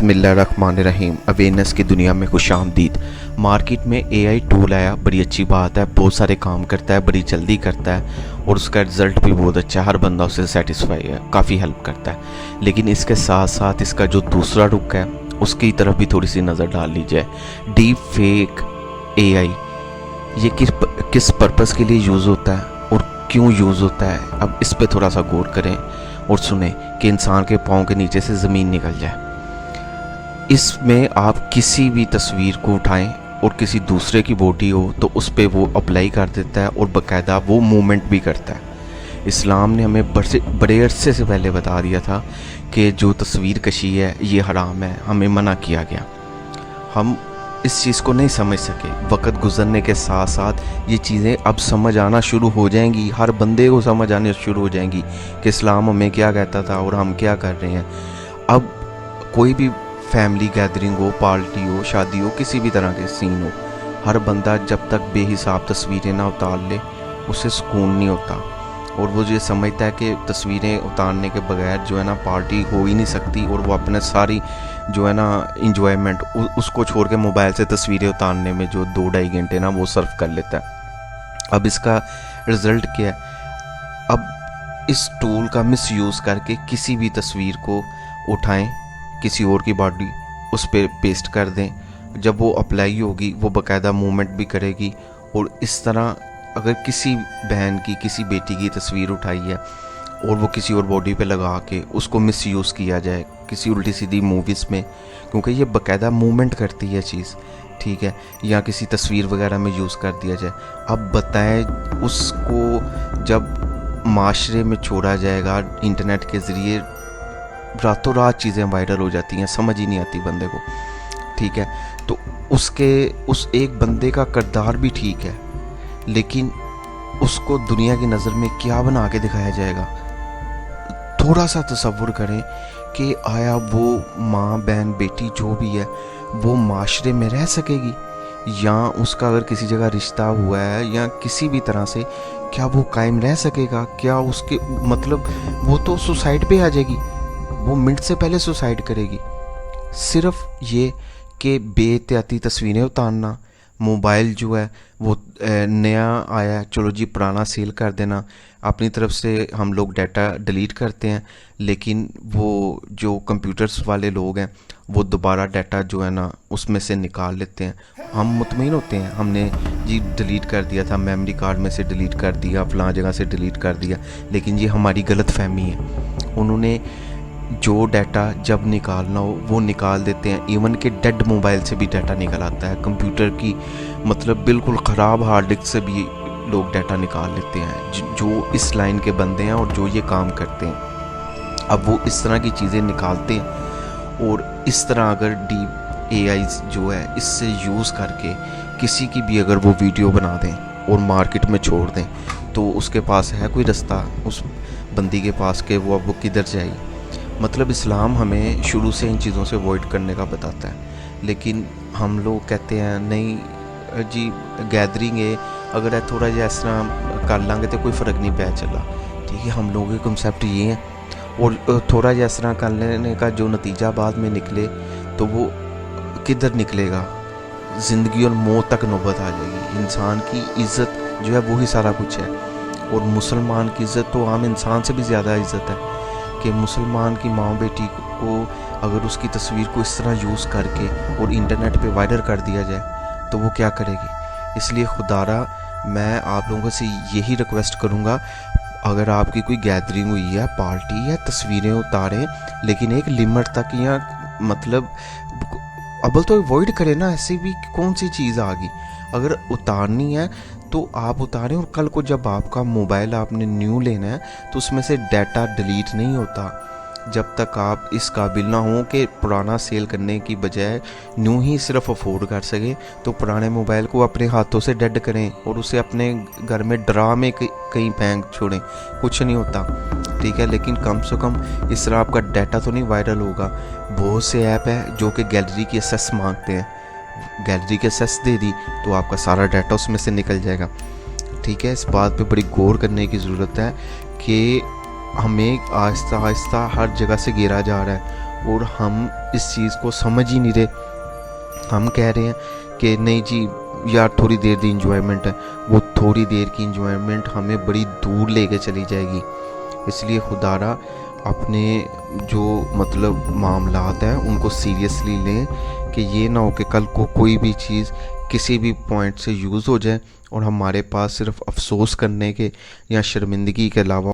बिस्मिल्लाहिर्रहमानिर्रहीम। अवेयरनेस की दुनिया में खुश आमदीद। मार्केट में एआई टूल आया, बड़ी अच्छी बात है, बहुत सारे काम करता है, बड़ी जल्दी करता है और उसका रिज़ल्ट भी बहुत अच्छा है, हर बंदा उससे सेटिस्फाई है, काफ़ी हेल्प करता है। लेकिन इसके साथ साथ इसका जो दूसरा रुख है उसकी तरफ भी थोड़ी सी नज़र डाल ली जाए। डीप फेक एआई ये किस पर्पज़ के लिए यूज़ होता है और क्यों यूज़ होता है, अब इस पे थोड़ा सा गौर करें और सुने कि इंसान के पाँव के नीचे से ज़मीन निकल जाए। इसमें आप किसी भी तस्वीर को उठाएं और किसी दूसरे की बॉडी हो तो उस पर वो अप्लाई कर देता है और बाकायदा वो मूवमेंट भी करता है। इस्लाम ने हमें बड़े अरसे से पहले बता दिया था कि जो तस्वीर कशी है ये हराम है, हमें मना किया गया। हम इस चीज़ को नहीं समझ सके। वक्त गुजरने के साथ साथ ये चीज़ें अब समझ आना शुरू हो जाएंगी, हर बंदे को समझ आने शुरू हो जाएंगी कि इस्लाम हमें क्या कहता था और हम क्या कर रहे हैं। अब कोई भी फैमिली गैदरिंग हो, पार्टी हो, शादी हो, किसी भी तरह के सीन हो, हर बंदा जब तक बेहिसाब तस्वीरें ना उतार ले उसे सुकून नहीं होता और वो ये समझता है कि तस्वीरें उतारने के बगैर जो है ना पार्टी हो ही नहीं सकती और वो अपने सारी जो है ना इंजॉयमेंट उसको छोड़ के मोबाइल से तस्वीरें उतारने में जो 2-2.5 घंटे ना वो सर्व कर लेता है। अब इसका रिज़ल्ट क्या है? अब इस टूल का मिसयूज़ करके किसी भी तस्वीर को उठाएं, किसी और की बॉडी उस पर पेस्ट कर दें, जब वो अप्लाई होगी वो बाकायदा मूवमेंट भी करेगी। और इस तरह अगर किसी बहन की, किसी बेटी की तस्वीर उठाई है और वो किसी और बॉडी पे लगा के उसको मिसयूज़ किया जाए किसी उल्टी सीधी मूवीज़ में, क्योंकि ये बाकायदा मूवमेंट करती है चीज़, ठीक है, या किसी तस्वीर वगैरह में यूज़ कर दिया जाए। अब बताएं उसको जब माशरे में छोड़ा जाएगा इंटरनेट के ज़रिए, रातों रात चीज़ें वायरल हो जाती हैं, समझ ही नहीं आती बंदे को, ठीक है। तो उस एक बंदे का किरदार भी ठीक है, लेकिन उसको दुनिया की नज़र में क्या बना के दिखाया जाएगा। थोड़ा सा तसव्वुर करें कि आया वो माँ, बहन, बेटी जो भी है वो माशरे में रह सकेगी, या उसका अगर किसी जगह रिश्ता हुआ है या किसी भी तरह से, क्या वो कायम रह सकेगा? क्या उसके मतलब वो तो सुसाइड पे आ जाएगी, वो मिनट से पहले सुसाइड करेगी। सिर्फ ये कि बेएहतियाती तस्वीरें उतारना, मोबाइल जो है वो नया आया, चलो जी पुराना सेल कर देना, अपनी तरफ से हम लोग डाटा डिलीट करते हैं, लेकिन वो जो कंप्यूटर्स वाले लोग हैं वो दोबारा डाटा जो है ना उसमें से निकाल लेते हैं। हम मुतमईन होते हैं, हमने जी डिलीट कर दिया था, मेमोरी कार्ड में से डिलीट कर दिया, फलां जगह से डिलीट कर दिया, लेकिन ये हमारी गलत फहमी है। उन्होंने जो डाटा जब निकालना हो वो निकाल देते हैं। इवन के डेड मोबाइल से भी डाटा निकल आता है, कंप्यूटर की मतलब बिल्कुल ख़राब हार्ड डिस्क से भी लोग डाटा निकाल लेते हैं, जो इस लाइन के बंदे हैं और जो ये काम करते हैं। अब वो इस तरह की चीज़ें निकालते हैं और इस तरह अगर डीप एआई जो है इससे यूज़ करके किसी की भी अगर वो वीडियो बना दें और मार्केट में छोड़ दें तो उसके पास है कोई रास्ता उस बंदी के पास के वो अब वो किधर जाएगी। मतलब इस्लाम हमें शुरू से इन चीज़ों से अवॉइड करने का बताता है, लेकिन हम लोग कहते हैं नहीं जी गैदरिंग है, अगर थोड़ा जिहा इस तरह कर लांगे तो कोई फ़र्क नहीं पै चला, ठीक है। हम लोगों के कंसेप्ट ये हैं और थोड़ा जिहा इस तरह कर लेने का जो नतीजा बाद में निकले तो वो किधर निकलेगा, ज़िंदगी और मौत तक नौबत आ जाएगी। इंसान की इज़्ज़त जो है वही सारा कुछ है, और मुसलमान की इज़्ज़त तो आम इंसान से भी ज़्यादा इज़्ज़त है कि मुसलमान की माँ बेटी को अगर उसकी तस्वीर को इस तरह यूज़ करके और इंटरनेट पे वायरल कर दिया जाए तो वो क्या करेगी। इसलिए खुदारा मैं आप लोगों से यही रिक्वेस्ट करूँगा, अगर आपकी कोई गैदरिंग हुई है, पार्टी है, तस्वीरें उतारें, लेकिन एक लिमिट तक, या मतलब अव्वल तो अवॉइड करें ना, ऐसी भी कौन सी चीज़ आ गई। अगर उतारनी है तो आप उतारें, और कल को जब आपका मोबाइल आपने न्यू लेना है तो उसमें से डाटा डिलीट नहीं होता जब तक आप इस काबिल ना हो कि पुराना सेल करने की बजाय न्यू ही सिर्फ अफोर्ड कर सके। तो पुराने मोबाइल को अपने हाथों से डेड करें और उसे अपने घर में ड्रा में कहीं फेंक छोड़ें, कुछ नहीं होता, ठीक है। लेकिन कम से कम इस तरह आपका डाटा तो नहीं वायरल होगा। बहुत से ऐप है जो कि गैलरी की एक्सेस मांगते हैं, गैलरी की एक्सेस दे दी तो आपका सारा डाटा उसमें से निकल जाएगा, ठीक है। इस बात पे बड़ी गौर करने की ज़रूरत है कि हमें आहिस्ता आहिस्ता हर जगह से घेरा जा रहा है اور ہم اس چیز کو سمجھ ہی نہیں رہے. ہم کہہ رہے ہیں کہ نہیں جی یار تھوڑی دیر دی انجوائمنٹ ہے. وہ تھوڑی دیر کی انجوائمنٹ ہمیں بڑی دور لے کے چلی جائے گی. اس لیے خدا را اپنے جو مطلب معاملات ہیں ان کو سیریسلی لیں کہ یہ نہ ہو کہ کل کو کوئی بھی چیز کسی بھی پوائنٹ سے یوز ہو جائے اور ہمارے پاس صرف افسوس کرنے کے یا شرمندگی کے علاوہ